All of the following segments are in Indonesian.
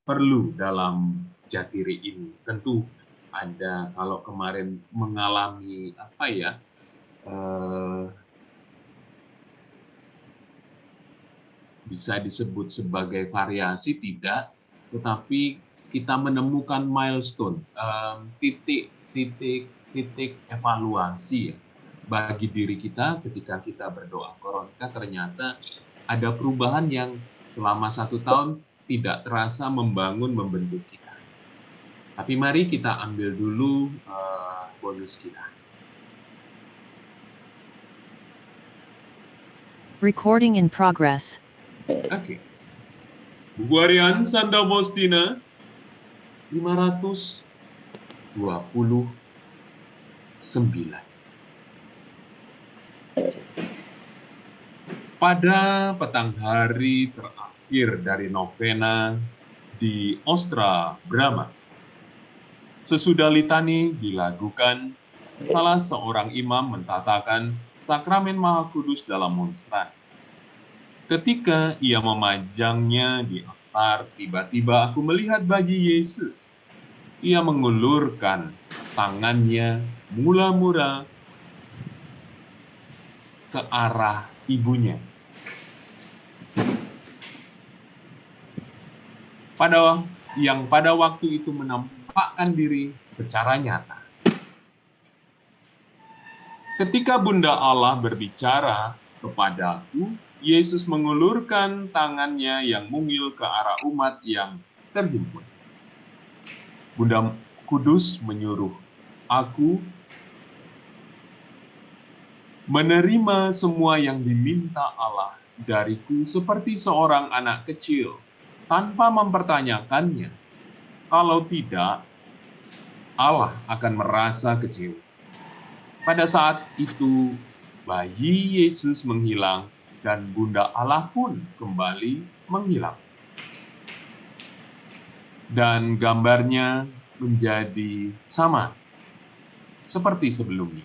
perlu dalam jatiri ini. Tentu ada, kalau kemarin mengalami apa ya, bisa disebut sebagai variasi, tidak, tetapi kita menemukan milestone, titik evaluasi ya, bagi diri kita ketika kita berdoa Koronita. Ternyata ada perubahan yang selama 1 tahun tidak terasa membentuk kita. Tapi mari kita ambil dulu bonus kita. Recording in progress. Oke. Buku harian Santa Faustina 529. Pada petang hari terakhir dari novena di Ostra Brahma, sesudah litani dilakukan, salah seorang imam mentatakan sakramen Maha Kudus dalam monstran. Ketika ia memajangnya di altar, tiba-tiba aku melihat bayi Yesus. Ia mengulurkan tangannya mula-mula ke arah ibunya. Pada waktu itu menampakkan diri secara nyata. Ketika Bunda Allah berbicara kepadaku, Yesus mengulurkan tangannya yang mungil ke arah umat yang terhimpun. Bunda Kudus menyuruh aku menerima semua yang diminta Allah dariku seperti seorang anak kecil, tanpa mempertanyakannya. Kalau tidak, Allah akan merasa kecewa. Pada saat itu, bayi Yesus menghilang dan Bunda Allah pun kembali menghilang. Dan gambarnya menjadi sama seperti sebelumnya.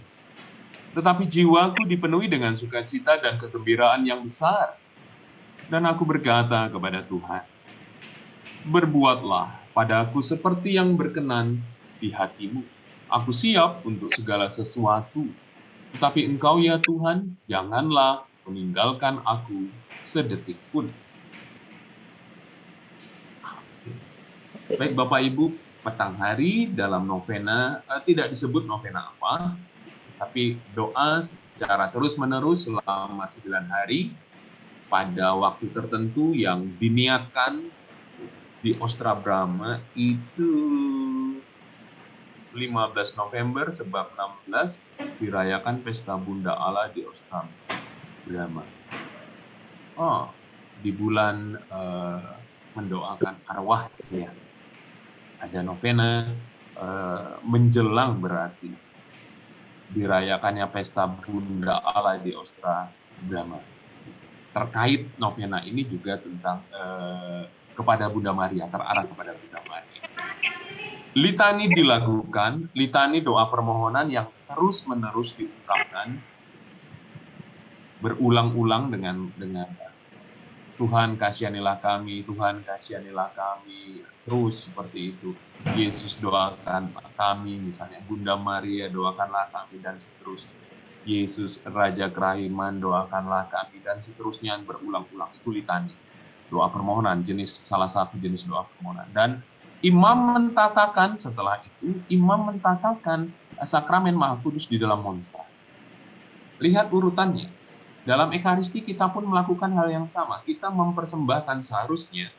Tetapi jiwaku dipenuhi dengan sukacita dan kegembiraan yang besar. Dan aku berkata kepada Tuhan, berbuatlah padaku seperti yang berkenan di hatimu. Aku siap untuk segala sesuatu. Tetapi Engkau ya Tuhan, janganlah meninggalkan aku sedetik pun. Baik Bapak Ibu, petang hari dalam novena, tidak disebut novena apa, tapi doa secara terus-menerus selama 9 hari, pada waktu tertentu yang diniatkan di Ostra Brahma itu 15 November, sebab 16 dirayakan Pesta Bunda Allah di Ostra Brahma. Di bulan mendoakan arwah ya. Ada novena menjelang berarti dirayakannya Pesta Bunda Allah di Ostra Brahma. Terkait novena ini juga tentang kepada Bunda Maria, terarah kepada Bunda Maria. Litani dilakukan, litani doa permohonan yang terus-menerus diungkapkan, berulang-ulang dengan Tuhan kasihanilah kami, Tuhan kasihanilah kami, terus seperti itu. Yesus doakan kami, misalnya Bunda Maria doakanlah kami, dan seterusnya. Yesus Raja Kerahiman doakanlah kami, dan seterusnya, berulang-ulang. Itu litani, doa permohonan, salah satu jenis doa permohonan. Dan imam mentatakan, setelah itu, imam mentatakan sakramen Maha Kudus di dalam monstran. Lihat urutannya. Dalam Ekaristi kita pun melakukan hal yang sama. Kita mempersembahkan, seharusnya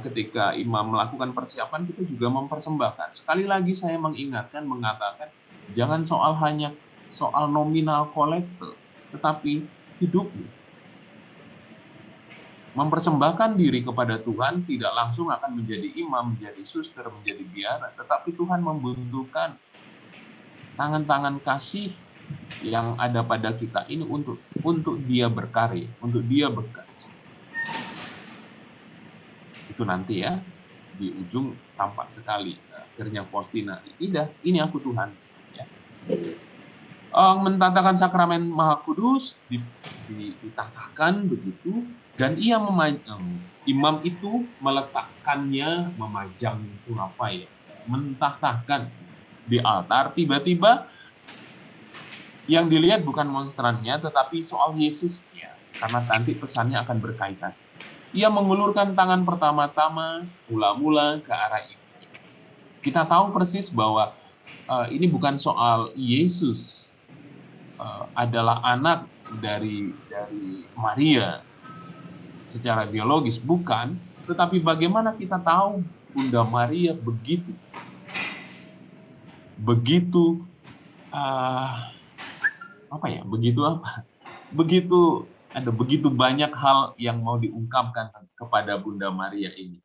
ketika imam melakukan persiapan, kita juga mempersembahkan. Sekali lagi saya mengingatkan, mengatakan, jangan hanya soal nominal kolektor, tetapi hidupmu. Mempersembahkan diri kepada Tuhan tidak langsung akan menjadi imam, menjadi suster, menjadi biara, tetapi Tuhan membutuhkan tangan-tangan kasih yang ada pada kita ini untuk dia berkarya, untuk dia bekerja. Itu nanti ya, di ujung tampak sekali akhirnya Faustina, tidak, ini aku Tuhan. Ya. Mentatakan sakramen Maha Kudus, ditatakan begitu, Dan imam itu meletakkannya, memajang itu apa ya, mentahtakan di altar. Tiba-tiba yang dilihat bukan monstrannya, tetapi soal Yesusnya, karena nanti pesannya akan berkaitan. Ia mengulurkan tangan pertama-tama, mula-mula ke arah ibunya. Kita tahu persis bahwa ini bukan soal Yesus adalah anak dari Maria secara biologis, bukan, tetapi bagaimana kita tahu Bunda Maria begitu ada begitu banyak hal yang mau diungkapkan kepada Bunda Maria ini.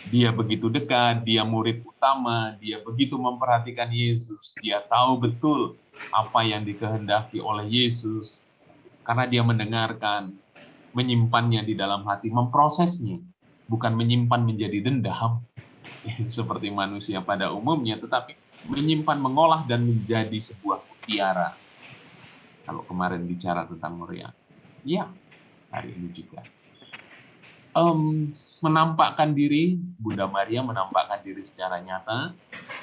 Dia begitu dekat, dia murid utama, dia begitu memperhatikan Yesus, dia tahu betul apa yang dikehendaki oleh Yesus, karena dia mendengarkan, menyimpannya di dalam hati, memprosesnya, bukan menyimpan menjadi dendam, seperti manusia pada umumnya, tetapi menyimpan, mengolah, dan menjadi sebuah mutiara. Kalau kemarin bicara tentang Maria, ya, hari ini juga. Menampakkan diri, Bunda Maria menampakkan diri secara nyata.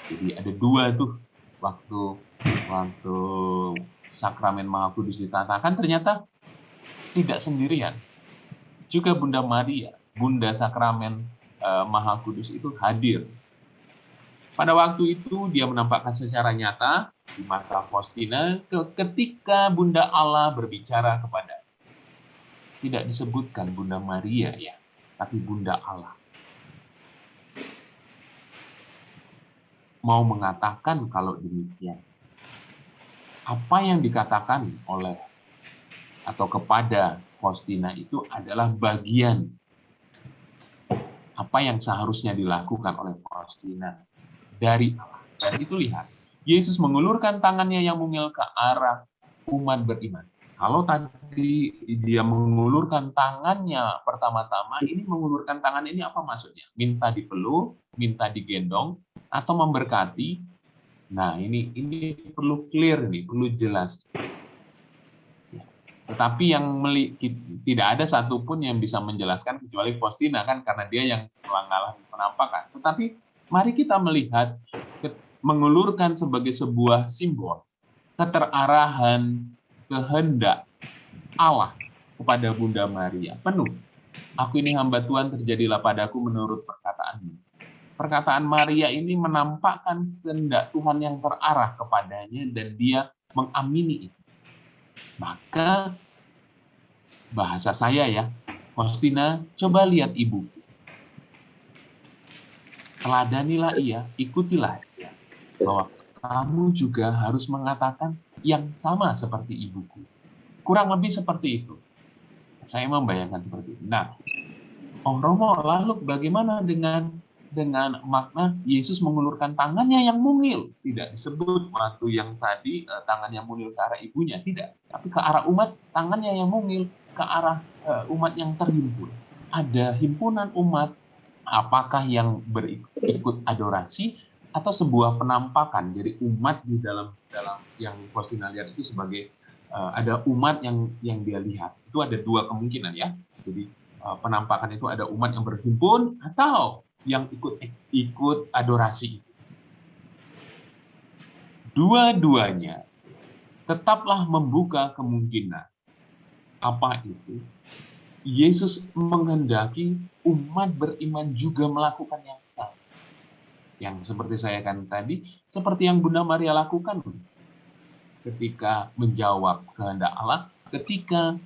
Jadi ada dua tuh, waktu sakramen Maha Kudus ditatakan, ternyata tidak sendirian. Juga Bunda Maria, Bunda Sakramen Maha Kudus itu hadir. Pada waktu itu dia menampakkan secara nyata di mata Faustina ketika Bunda Allah berbicara kepada. Tidak disebutkan Bunda Maria ya, tapi Bunda Allah. Mau mengatakan kalau demikian, apa yang dikatakan oleh atau kepada Faustina itu adalah bagian apa yang seharusnya dilakukan oleh Faustina dari Allah. Dan itu lihat, Yesus mengulurkan tangannya yang mungil ke arah umat beriman. Kalau tadi dia mengulurkan tangannya pertama-tama, ini mengulurkan tangan ini apa maksudnya? Minta dipeluk, minta digendong, atau memberkati. Nah, ini perlu clear nih, perlu jelas. Tetapi yang tidak ada satupun yang bisa menjelaskan kecuali Faustina kan, karena dia yang mengalami penampakan. Tetapi mari kita melihat mengulurkan sebagai sebuah simbol keterarahan kehendak Allah kepada Bunda Maria. Penuh. Aku ini hamba Tuhan, terjadilah padaku menurut perkataanmu. Perkataan Maria ini menampakkan kehendak Tuhan yang terarah kepadanya dan dia mengamini itu. Maka bahasa saya ya, Faustina, coba lihat ibuku. Teladanilah ia, ikutilah ia. Bahwa kamu juga harus mengatakan yang sama seperti ibuku. Kurang lebih seperti itu. Saya membayangkan seperti itu. Nah, Om Romo, lalu bagaimana dengan makna Yesus mengulurkan tangannya yang mungil? Tidak disebut waktu yang tadi tangannya mungil ke arah ibunya, tidak. Tapi ke arah umat, tangannya yang mungil ke arah umat yang terhimpun. Ada himpunan umat, apakah yang berikut adorasi atau sebuah penampakan. Jadi umat di dalam yang Faustina lihat itu sebagai ada umat yang dia lihat. Itu ada dua kemungkinan ya. Jadi penampakan itu ada umat yang berhimpun atau yang ikut adorasi. Dua-duanya tetaplah membuka kemungkinan. Apa itu? Yesus menghendaki umat beriman juga melakukan yang sama. Yang seperti saya katakan tadi, seperti yang Bunda Maria lakukan ketika menjawab kehendak Allah, ketika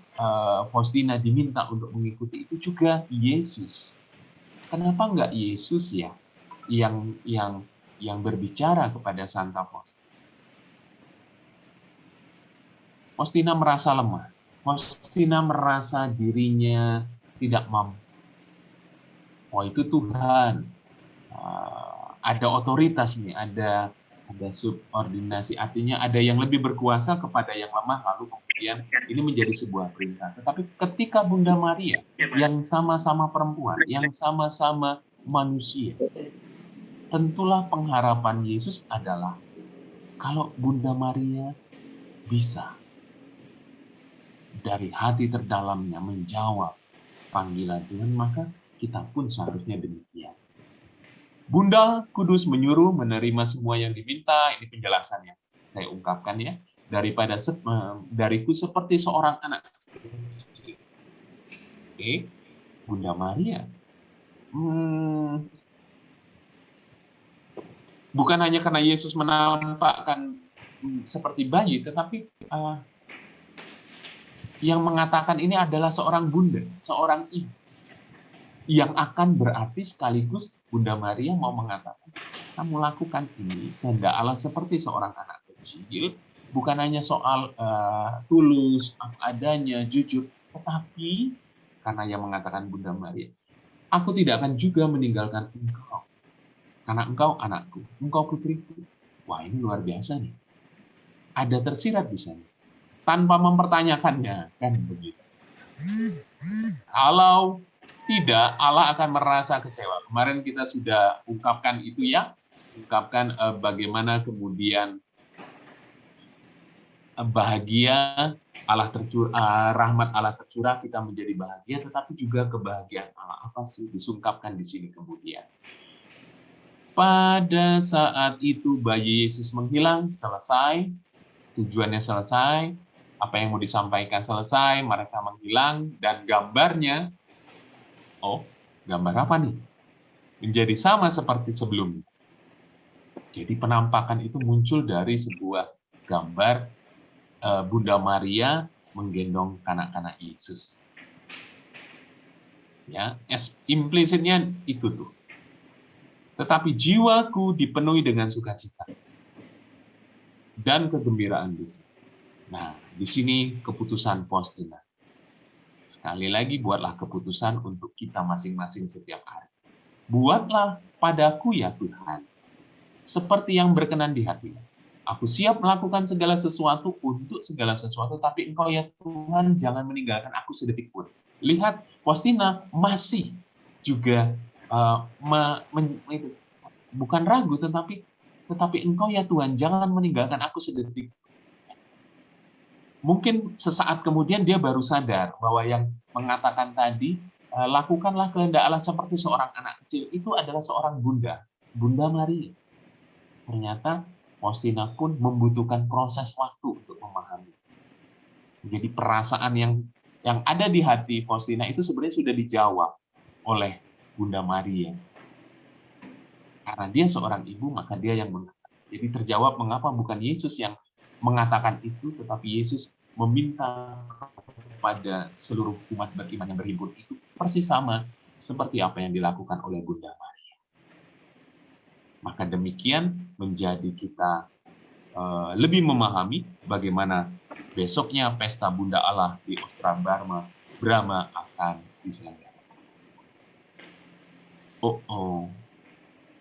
Faustina diminta untuk mengikuti itu juga Yesus. Kenapa enggak Yesus ya yang berbicara kepada Santa Faustina? Faustina merasa lemah. Faustina merasa dirinya tidak mampu. Oh, itu Tuhan. Ada otoritas nih, ada subordinasi, artinya ada yang lebih berkuasa kepada yang lemah, lalu kemudian ini menjadi sebuah perintah. Tetapi ketika Bunda Maria yang sama-sama perempuan, yang sama-sama manusia, tentulah pengharapan Yesus adalah kalau Bunda Maria bisa dari hati terdalamnya menjawab panggilan Tuhan, maka kita pun seharusnya demikian. Bunda Kudus menyuruh menerima semua yang diminta. Ini penjelasannya. Saya ungkapkan ya. Dariku seperti seorang anak. Oke, Bunda Maria. Bukan hanya karena Yesus menampakkan seperti bayi, tetapi yang mengatakan ini adalah seorang bunda, seorang ibu. Yang akan berarti sekaligus Bunda Maria mau mengatakan, kamu lakukan ini kehendak Allah seperti seorang anak kecil, bukan hanya soal tulus, apa adanya, jujur, tetapi karena yang mengatakan Bunda Maria, aku tidak akan juga meninggalkan engkau, karena engkau anakku, engkau putriku. Wah, ini luar biasa nih. Ada tersirat di sana, tanpa mempertanyakannya, kan begitu. Kalau tidak, Allah akan merasa kecewa. Kemarin kita sudah ungkapkan itu ya, ungkapkan bagaimana kemudian bahagia Allah rahmat Allah tercurah, kita menjadi bahagia, tetapi juga kebahagiaan Allah apa sih disungkapkan di sini kemudian. Pada saat itu bayi Yesus menghilang, selesai, tujuannya selesai, apa yang mau disampaikan selesai, mereka menghilang, dan gambarnya, gambar apa nih? Menjadi sama seperti sebelumnya. Jadi penampakan itu muncul dari sebuah gambar Bunda Maria menggendong kanak-kanak Yesus. Ya, implisitnya itu tuh. Tetapi jiwaku dipenuhi dengan sukacita dan kegembiraan di sini. Nah, di sini keputusan Faustina. Sekali lagi, buatlah keputusan untuk kita masing-masing setiap hari. Buatlah padaku ya Tuhan, seperti yang berkenan di hatimu. Aku siap melakukan segala sesuatu untuk segala sesuatu, tapi Engkau ya Tuhan jangan meninggalkan aku sedetik pun. Lihat, Faustina masih juga bukan ragu, tetapi Engkau ya Tuhan jangan meninggalkan aku sedetik. Mungkin sesaat kemudian dia baru sadar bahwa yang mengatakan tadi, lakukanlah kehendak Allah seperti seorang anak kecil, itu adalah seorang bunda, Bunda Maria. Ternyata Faustina pun membutuhkan proses waktu untuk memahami. Jadi perasaan yang ada di hati Faustina itu sebenarnya sudah dijawab oleh Bunda Maria. Karena dia seorang ibu, maka dia yang mengatakan. Jadi terjawab mengapa bukan Yesus yang mengatakan itu, tetapi Yesus meminta kepada seluruh umat beriman yang berhimpun itu persis sama seperti apa yang dilakukan oleh Bunda Maria. Maka demikian menjadi kita lebih memahami bagaimana besoknya pesta Bunda Allah di Ostra Brahma akan diselenggarakan.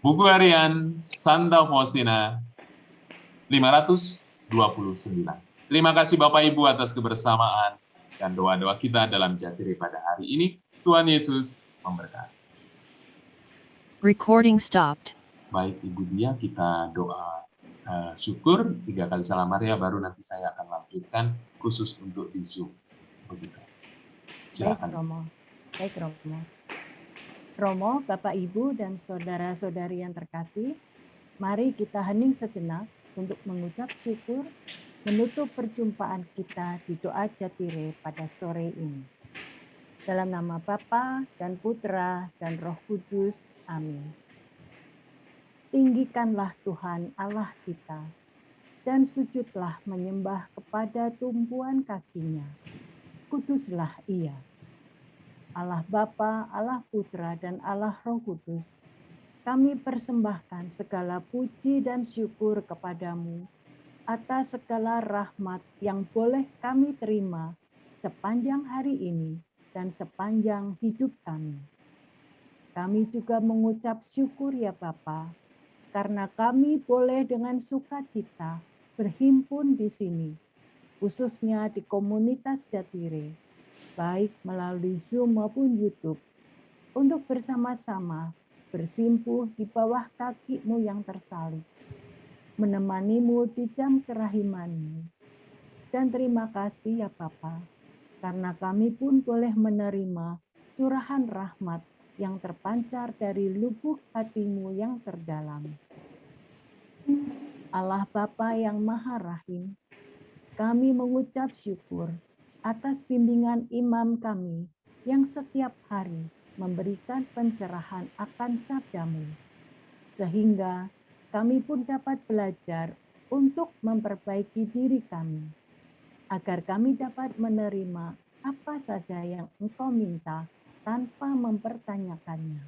Buku harian Santa Faustina 529. Terima kasih Bapak Ibu atas kebersamaan dan doa-doa kita dalam Jatiri pada hari ini. Tuhan Yesus memberkati. Recording stopped. Baik Ibu Dia, kita doa syukur 3 kali Salam Maria, baru nanti saya akan lanjutkan khusus untuk di Zoom. Begitu. Silakan. Baik Romo. Romo, Bapak Ibu dan saudara-saudari yang terkasih, mari kita hening sejenak untuk mengucap syukur menutup perjumpaan kita di doa Jatire pada sore ini. Dalam nama Bapa dan Putra dan Roh Kudus. Amin. Tinggikanlah Tuhan Allah kita dan sujudlah menyembah kepada tumpuan kakinya. Kuduslah Ia. Allah Bapa, Allah Putra, dan Allah Roh Kudus, kami persembahkan segala puji dan syukur kepadamu atas segala rahmat yang boleh kami terima sepanjang hari ini dan sepanjang hidup kami. Kami juga mengucap syukur ya Bapa, karena kami boleh dengan sukacita berhimpun di sini, khususnya di komunitas Jatire, baik melalui Zoom maupun YouTube, untuk bersama-sama bersimpuh di bawah kaki-Mu yang tersalib, menemani-Mu di jam kerahiman-Mu. Dan terima kasih ya Bapa, karena kami pun boleh menerima curahan rahmat yang terpancar dari lubuk hatimu yang terdalam. Allah Bapa yang Maha Rahim, kami mengucap syukur atas bimbingan imam kami yang setiap hari memberikan pencerahan akan sabdamu, sehingga kami pun dapat belajar untuk memperbaiki diri kami, agar kami dapat menerima apa saja yang Engkau minta tanpa mempertanyakannya.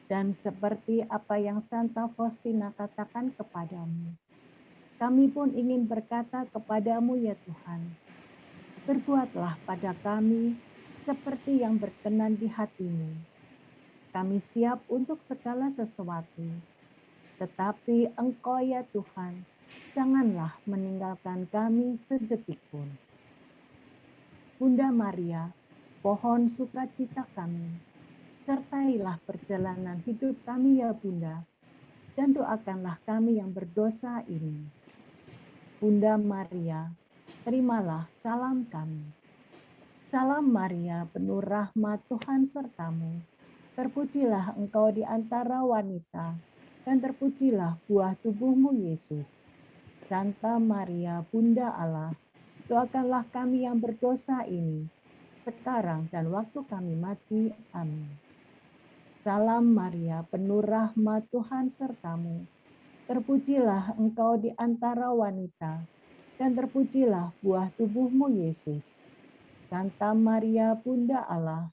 Dan seperti apa yang Santa Faustina katakan kepadamu, kami pun ingin berkata kepadamu ya Tuhan, berbuatlah pada kami seperti yang berkenan di hatimu. Kami siap untuk segala sesuatu, tetapi Engkau ya Tuhan, janganlah meninggalkan kami sedetik pun. Bunda Maria, pohon sukacita kami, sertailah perjalanan hidup kami ya Bunda, dan doakanlah kami yang berdosa ini. Bunda Maria, terimalah salam kami. Salam Maria, penuh rahmat Tuhan sertamu. Terpujilah engkau di antara wanita, dan terpujilah buah tubuhmu Yesus. Santa Maria, Bunda Allah, doakanlah kami yang berdosa ini, sekarang dan waktu kami mati. Amin. Salam Maria, penuh rahmat Tuhan sertamu. Terpujilah engkau di antara wanita, dan terpujilah buah tubuhmu Yesus. Santa Maria, Bunda Allah,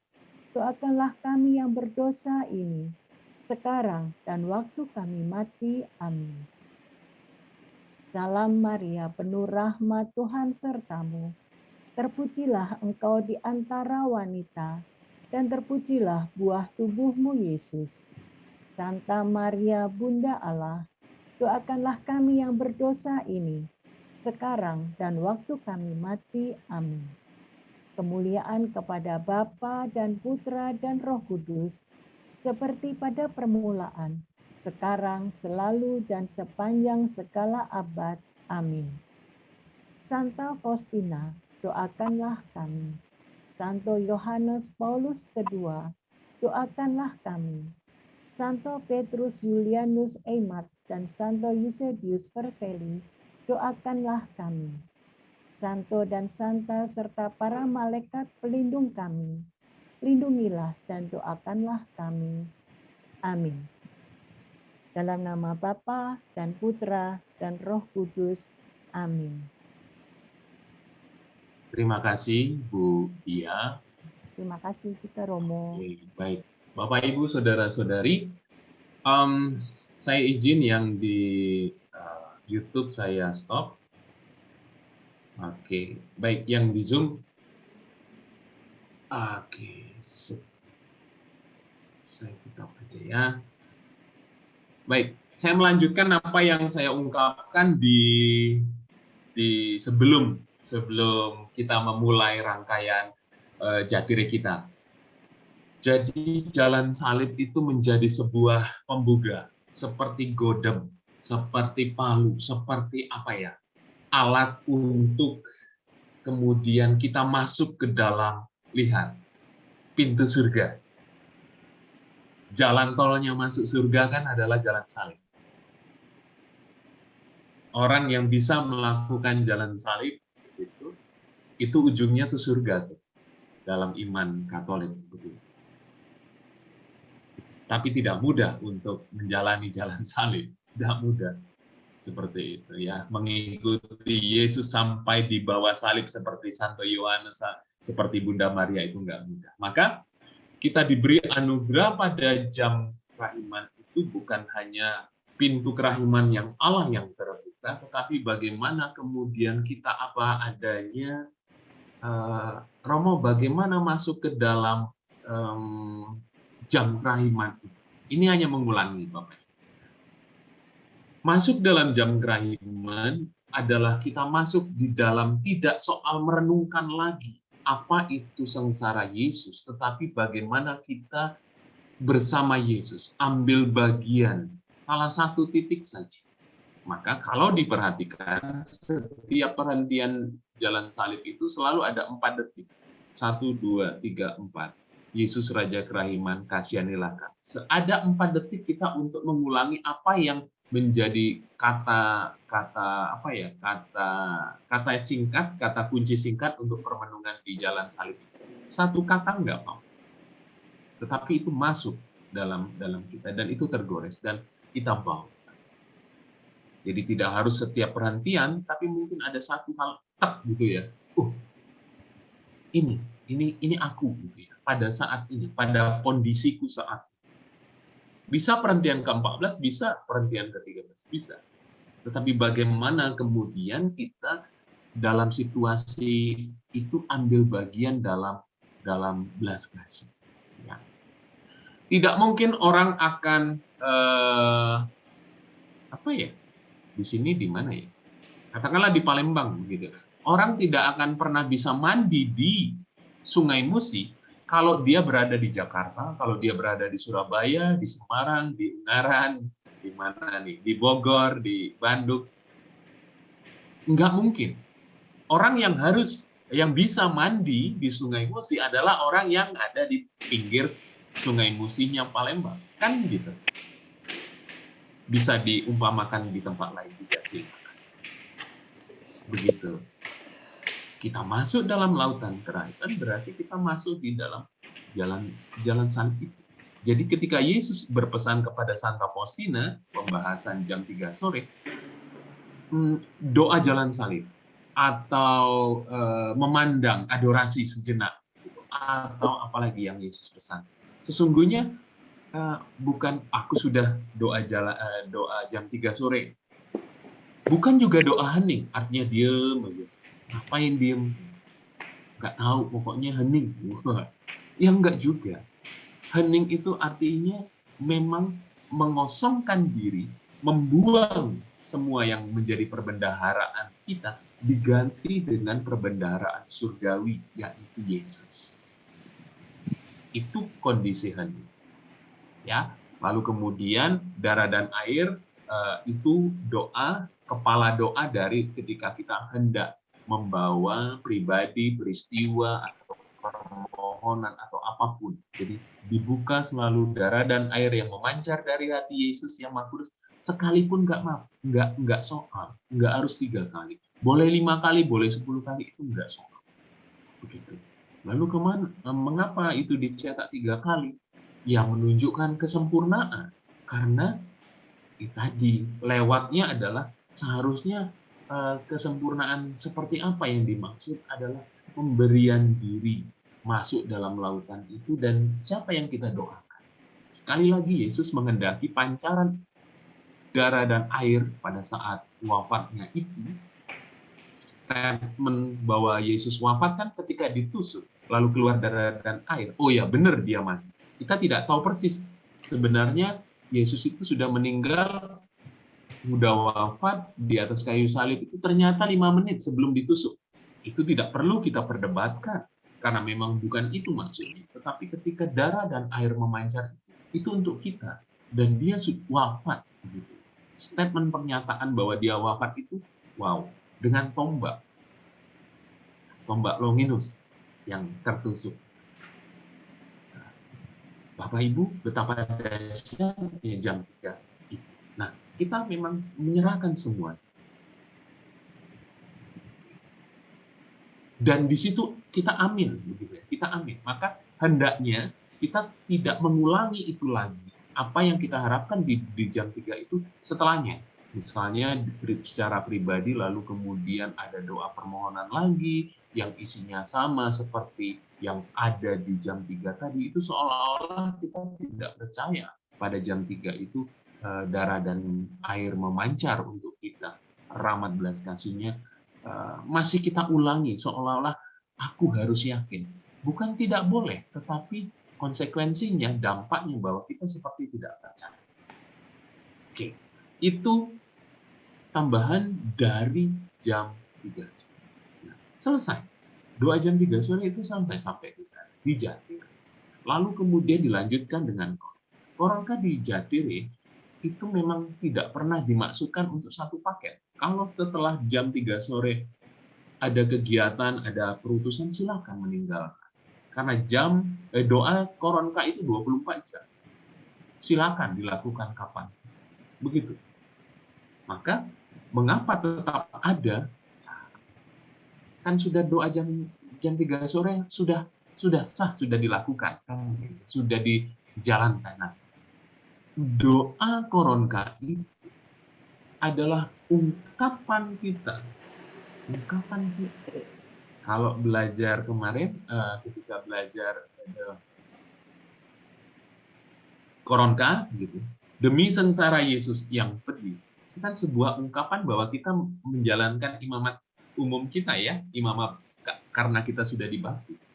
doakanlah kami yang berdosa ini, sekarang dan waktu kami mati. Amin. Salam Maria, penuh rahmat Tuhan sertamu. Terpujilah engkau di antara wanita, dan terpujilah buah tubuhmu Yesus. Santa Maria, Bunda Allah, doakanlah kami yang berdosa ini, sekarang dan waktu kami mati. Amin. Kemuliaan kepada Bapa dan Putra dan Roh Kudus, seperti pada permulaan, sekarang, selalu, dan sepanjang segala abad. Amin. Santa Faustina, doakanlah kami. Santo Yohanes Paulus II, doakanlah kami. Santo Petrus Julianus Eimat dan Santo Eusebius Perseli, doakanlah kami. Santo dan Santa serta para malaikat pelindung kami, lindungilah dan doakanlah kami. Amin. Dalam nama Bapa dan Putra dan Roh Kudus. Amin. Terima kasih Bu Dia. Terima kasih kita Romo. Oke, baik. Bapak Ibu Saudara-saudari, saya izin yang di YouTube saya stop. Oke, baik, yang di Zoom. Oke, saya tutup aja ya. Baik, saya melanjutkan apa yang saya ungkapkan di sebelum kita memulai rangkaian Jatire kita. Jadi jalan salib itu menjadi sebuah pembuka, seperti godam, seperti palu, seperti apa ya, alat untuk kemudian kita masuk ke dalam, lihat, pintu surga. Jalan tolnya masuk surga kan adalah jalan salib. Orang yang bisa melakukan jalan salib itu ujungnya tuh surga tuh, dalam iman Katolik begitu. Tapi tidak mudah untuk menjalani jalan salib, tidak mudah seperti itu ya. Mengikuti Yesus sampai di bawah salib seperti Santo Yohanes, seperti Bunda Maria itu nggak mudah. Maka kita diberi anugerah pada jam kerahiman itu bukan hanya pintu kerahiman yang Allah yang terbuka, tetapi bagaimana kemudian kita apa adanya, Romo bagaimana masuk ke dalam jam kerahiman. Ini hanya mengulangi Bapak. Masuk dalam jam kerahiman adalah kita masuk di dalam tidak soal merenungkan lagi apa itu sengsara Yesus, tetapi bagaimana kita bersama Yesus, ambil bagian, salah satu titik saja. Maka kalau diperhatikan, setiap perhentian jalan salib itu selalu ada 4 detik. 1, 2, 3, 4. Yesus Raja Kerahiman, kasihanilah kami. Ada 4 detik kita untuk mengulangi apa yang menjadi kata singkat, kata kunci singkat untuk permenungan di jalan salib. Satu kata enggak mau. Tetapi itu masuk dalam kita dan itu tergores dan kita bawa. Jadi tidak harus setiap perhentian, tapi mungkin ada satu hal tak gitu ya. Ini aku gitu ya. Pada saat ini, pada kondisiku saat ini. Bisa perhentian ke-14, bisa perhentian ke-13, bisa. Tetapi bagaimana kemudian kita dalam situasi itu ambil bagian dalam belas kasih. Ya. Tidak mungkin orang akan di sini di mana ya? Katakanlah di Palembang begitu. Orang tidak akan pernah bisa mandi di Sungai Musi kalau dia berada di Jakarta, kalau dia berada di Surabaya, di Semarang, di Ungaran, di mana nih? Di Bogor, di Bandung. Enggak mungkin. Orang yang bisa mandi di Sungai Musi adalah orang yang ada di pinggir Sungai Musinya Palembang. Kan gitu. Bisa diumpamakan di tempat lain juga sih. Begitu. Kita masuk dalam lautan kerahiman berarti kita masuk di dalam jalan salib itu. Jadi ketika Yesus berpesan kepada Santa Faustina, pembahasan jam 3 sore, doa jalan salib, atau memandang adorasi sejenak, atau apalagi yang Yesus pesan. Sesungguhnya bukan aku sudah doa jam 3 sore. Bukan juga doa hening, artinya diem aja. Ngapain diem? Nggak tahu, pokoknya hening. Ya enggak juga. Hening itu artinya memang mengosongkan diri, membuang semua yang menjadi perbendaharaan kita, diganti dengan perbendaharaan surgawi, yaitu Yesus. Itu kondisi hening. Ya, lalu kemudian darah dan air itu doa, kepala doa dari ketika kita hendak membawa pribadi, peristiwa, atau permohonan, atau apapun. Jadi dibuka selalu darah dan air yang memancar dari hati Yesus yang Maha Kudus, sekalipun nggak soal, nggak harus 3 kali. Boleh 5 kali, boleh 10 kali, itu nggak soal. Begitu. Lalu mengapa itu dicetak 3 kali? Yang menunjukkan kesempurnaan. Karena tadi lewatnya adalah seharusnya kesempurnaan seperti apa yang dimaksud adalah pemberian diri masuk dalam lautan itu, dan siapa yang kita doakan. Sekali lagi Yesus menghendaki pancaran darah dan air pada saat wafatnya itu. Statement bahwa Yesus wafat kan ketika ditusuk, lalu keluar darah dan air. Oh ya, benar dia mati. Kita tidak tahu persis. Sebenarnya Yesus itu sudah meninggal, sudah wafat di atas kayu salib itu ternyata 5 menit sebelum ditusuk. Itu tidak perlu kita perdebatkan, karena memang bukan itu maksudnya. Tetapi ketika darah dan air memancar, itu untuk kita. Dan dia wafat. Statement pernyataan bahwa dia wafat itu, wow, dengan tombak Longinus yang tertusuk. Bapak Ibu, betapa dahsyatnya jam 3 itu. Nah, kita memang menyerahkan semua. Dan di situ kita amin, begitu ya. Kita amin. Maka hendaknya kita tidak mengulangi itu lagi. Apa yang kita harapkan di jam 3 itu setelahnya. Misalnya secara pribadi, lalu kemudian ada doa permohonan lagi yang isinya sama seperti yang ada di jam 3 tadi, itu seolah-olah kita tidak percaya pada jam 3 itu darah dan air memancar untuk kita. Rahmat belas kasihnya masih kita ulangi seolah-olah aku harus yakin. Bukan tidak boleh, tetapi konsekuensinya, dampaknya bahwa kita seperti tidak percaya. Oke, itu tambahan dari jam 3. Nah, selesai. Doa jam 3 sore itu sampai di sana, di Jatir. Lalu kemudian dilanjutkan dengan Korongka di Jatir. itu memang tidak pernah dimaksudkan untuk satu paket. Kalau setelah jam 3 sore ada kegiatan, ada perutusan, silakan meninggalkan. Karena doa koronka itu 24 jam. Silakan dilakukan kapan. Begitu. Maka mengapa tetap ada? Kan sudah doa jam 3 sore sudah sah, sudah dilakukan, sudah dijalankan. Nah, doa koronka itu adalah ungkapan kita. Kalau belajar kemarin, ketika belajar koronka, gitu, demi sengsara Yesus yang pedih, itu kan sebuah ungkapan bahwa kita menjalankan imamat umum kita ya, imamat karena kita sudah dibaptis.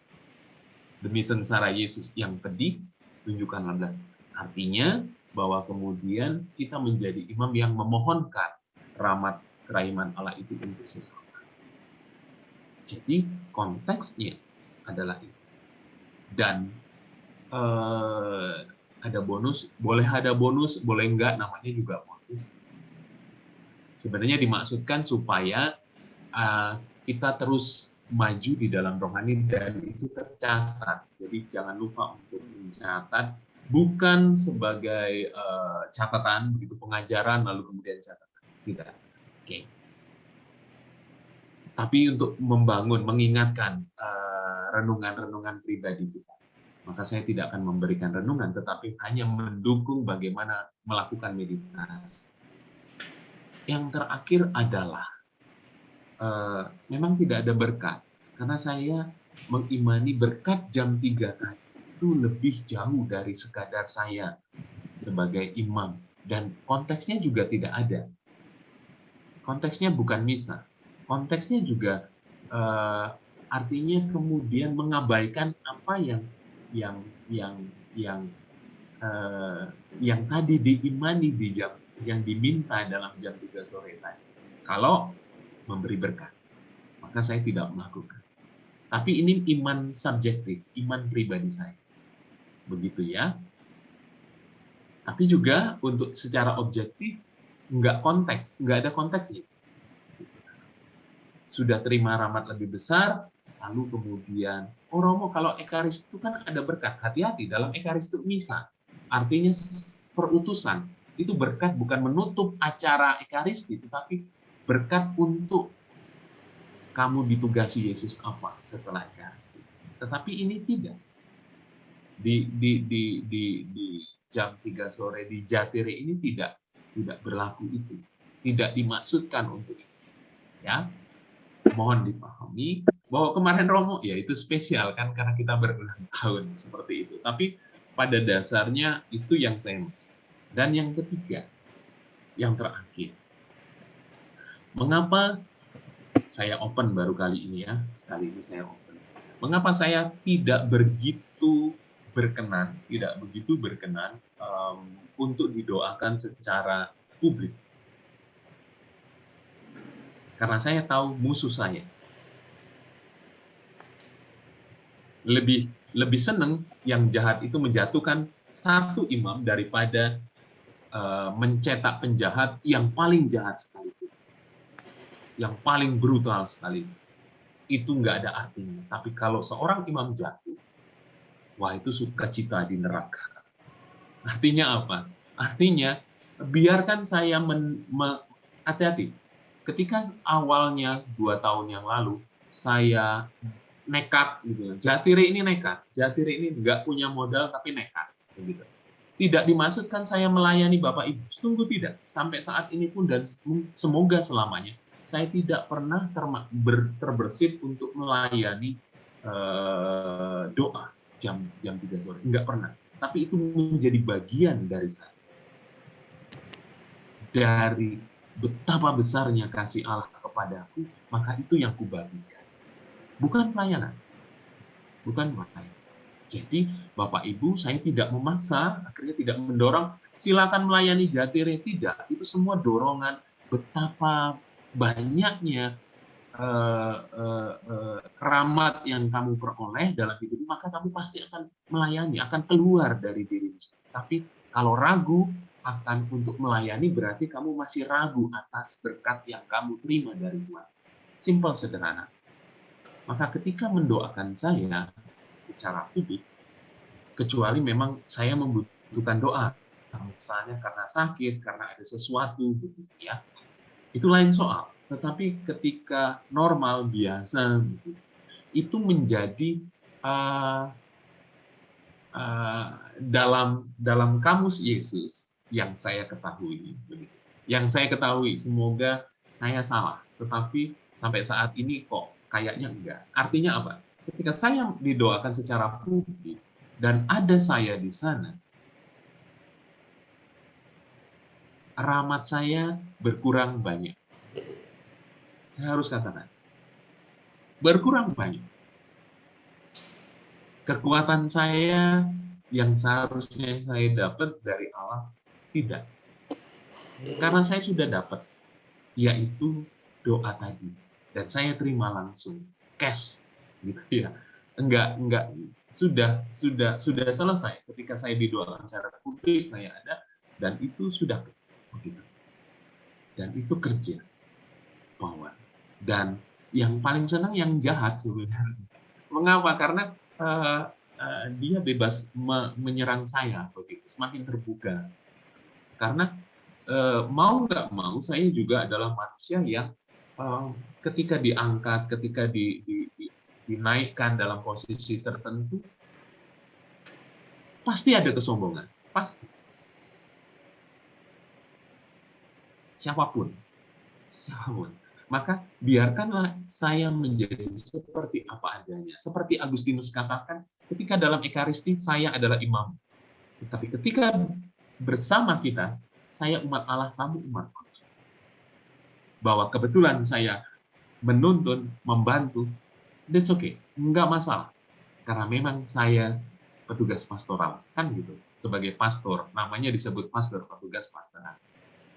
Demi sengsara Yesus yang pedih, tunjukkan 16. Artinya bahwa kemudian kita menjadi imam yang memohonkan rahmat kerahiman Allah itu untuk sesama. Jadi konteksnya adalah itu. Dan ada bonus, boleh enggak, namanya juga bonus. Sebenarnya dimaksudkan supaya kita terus maju di dalam rohani dan itu tercatat. Jadi jangan lupa untuk mencatat, bukan sebagai catatan begitu pengajaran lalu kemudian catatan. Tidak. Oke. Tapi untuk membangun, mengingatkan renungan-renungan pribadi kita. Maka saya tidak akan memberikan renungan, tetapi hanya mendukung bagaimana melakukan meditasi. Yang terakhir adalah memang tidak ada berkat, karena saya mengimani berkat jam 3 tadi itu lebih jauh dari sekadar saya sebagai imam, dan konteksnya juga tidak ada. Konteksnya bukan misa, konteksnya juga artinya kemudian mengabaikan apa yang tadi diimani di jam yang diminta dalam jam 3 sore tadi. Kalau memberi berkat, maka saya tidak melakukan. Tapi ini iman subjektif, iman pribadi saya. Begitu ya. Tapi juga untuk secara objektif, nggak ada konteksnya. Sudah terima rahmat lebih besar, lalu kemudian, Romo, kalau Ekaris itu kan ada berkat. Hati-hati, dalam Ekaris itu misa. Artinya perutusan. Itu berkat bukan menutup acara Ekaristi, tetapi berkat untuk kamu ditugasi Yesus apa setelah Ekaristi. Tetapi ini tidak. Di jam 3 sore di Jatire ini tidak berlaku itu. Tidak dimaksudkan untuk itu. Ya. Mohon dipahami bahwa kemarin Romo ya itu spesial kan karena kita berulang tahun seperti itu. Tapi pada dasarnya itu yang saya maksud. Dan yang ketiga, yang terakhir. Mengapa saya open baru kali ini ya, sekali ini saya open. Mengapa saya tidak begitu berkenan untuk didoakan secara publik? Karena saya tahu musuh saya. Lebih senang yang jahat itu menjatuhkan satu imam daripada mencetak penjahat yang paling jahat sekali. Yang paling brutal sekali. Itu nggak ada artinya. Tapi kalau seorang imam jatuh, wah itu sukacita di neraka. Artinya apa? Artinya biarkan saya hati-hati. Ketika awalnya 2 tahun yang lalu saya nekat gitu. Jatire ini nekat. Jatire ini nggak punya modal tapi nekat gitu. Tidak dimaksudkan saya melayani Bapak Ibu. Sungguh tidak. Sampai saat ini pun dan semoga selamanya saya tidak pernah terbersit untuk melayani doa jam 3 sore. Enggak pernah. Tapi itu menjadi bagian dari saya. Dari betapa besarnya kasih Allah kepadaku, maka itu yang kubagikan. Bukan pelayanan. Bukan pelayanan. Jadi, Bapak Ibu, saya tidak memaksa, akhirnya tidak mendorong, silakan melayani Jatire. Tidak. Itu semua dorongan betapa banyaknya keramat yang kamu peroleh dalam hidup, maka kamu pasti akan melayani, akan keluar dari dirimu. Tapi kalau ragu, akan untuk melayani, berarti kamu masih ragu atas berkat yang kamu terima dari Tuhan. Simple, sederhana. Maka ketika mendoakan saya secara publik, kecuali memang saya membutuhkan doa, misalnya karena sakit, karena ada sesuatu, begitu ya, itu lain soal. Tetapi ketika normal, biasa, begitu, itu menjadi dalam kamus Yesus yang saya ketahui, begitu. Yang saya ketahui, semoga saya salah, tetapi sampai saat ini kok kayaknya enggak. Artinya apa? Ketika saya didoakan secara publik dan ada saya di sana, rahmat saya berkurang banyak. Saya harus katakan, berkurang banyak. Kekuatan saya yang seharusnya saya dapat dari Allah, tidak. Karena saya sudah dapat, yaitu doa tadi. Dan saya terima langsung, cash, gitu ya. Enggak, sudah selesai. Ketika saya didoakan secara publik, saya ada, dan itu sudah cash, begitu. Dan itu kerja, Wawan. Dan yang paling senang yang jahat sebenarnya. Mengapa? Karena dia bebas menyerang saya, begitu. Semakin terbuka. Karena mau nggak mau, saya juga adalah manusia yang ketika diangkat, ketika dinaikkan dalam posisi tertentu, pasti ada kesombongan. Pasti. Siapapun. Maka biarkanlah saya menjadi seperti apa adanya. Seperti Agustinus katakan, ketika dalam Ekaristi saya adalah imam. Tetapi ketika bersama kita, saya umat Allah, kamu umat Allah. Bahwa kebetulan saya menuntun, membantu, that's okay, nggak masalah. Karena memang saya petugas pastoral, kan gitu. Sebagai pastor, namanya disebut pastor, petugas pastoral.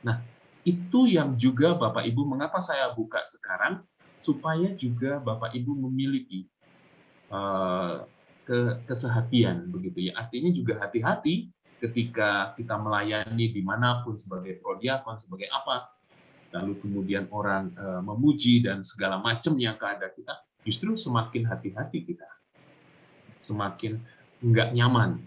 Nah, itu yang juga Bapak Ibu, mengapa saya buka sekarang, supaya juga Bapak Ibu memiliki kesehatian, begitu ya. Artinya juga hati-hati ketika kita melayani dimanapun, sebagai prodiakon, sebagai apa, lalu kemudian orang memuji dan segala macamnya keadaan kita, justru semakin hati-hati kita, semakin nggak nyaman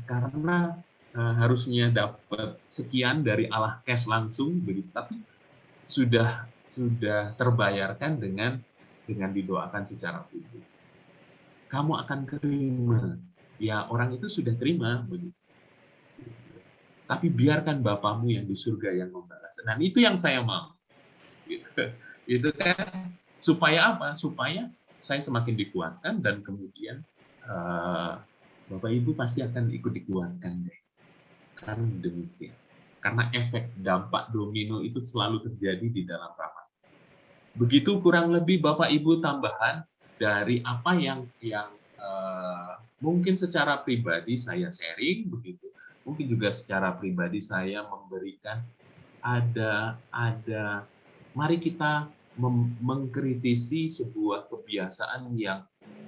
karena harusnya dapat sekian dari Allah cash langsung, begitu, tapi sudah terbayarkan dengan didoakan secara publik. Kamu akan terima, ya orang itu sudah terima, begitu. Tapi biarkan Bapamu yang di surga yang membalas. Dan itu yang saya mau. Gitu. Itu kan supaya apa? Supaya saya semakin dikuatkan dan kemudian Bapak Ibu pasti akan ikut dikuatkan deh. Kan demikian. Karena efek dampak domino itu selalu terjadi di dalam rahmat. Begitu kurang lebih Bapak Ibu tambahan dari apa yang mungkin secara pribadi saya sharing, begitu. Mungkin juga secara pribadi saya memberikan ada mari kita mengkritisi sebuah kebiasaan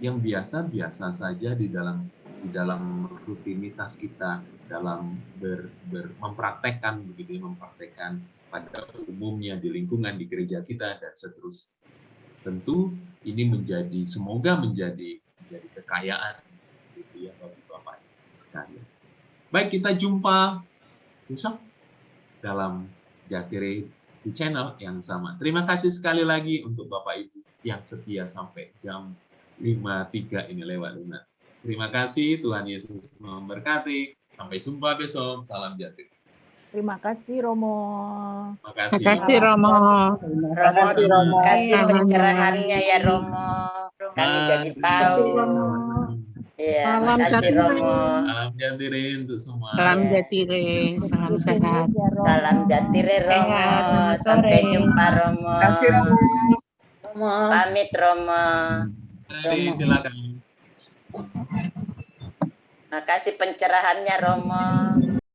yang biasa-biasa saja di dalam rutinitas kita, dalam mempraktekkan, begitu, mempraktekkan pada umumnya di lingkungan di gereja kita dan seterusnya. Tentu ini semoga menjadi kekayaan, gitu ya, bagi Bapak sekalian. Baik, kita jumpa besok dalam Jatire di channel yang sama. Terima kasih sekali lagi untuk Bapak Ibu yang setia sampai jam 5.03 ini lewat 5. Terima kasih, Tuhan Yesus memberkati. Sampai jumpa besok. Salam Jatire. Terima kasih Romo. Terima kasih Romo. Romo, kasih pencerahannya ya Romo. Kami jadi tahu. Ya, Salam makasih Jatire. Romo. Salam Jatire untuk semua. Salam Jatire. Salam sehat. Salam Jatire Romo. Selamat sore. Sampai jumpa Romo. Kasih Romo. Pamit Romo. Mari, silakan. Makasih pencerahannya Romo.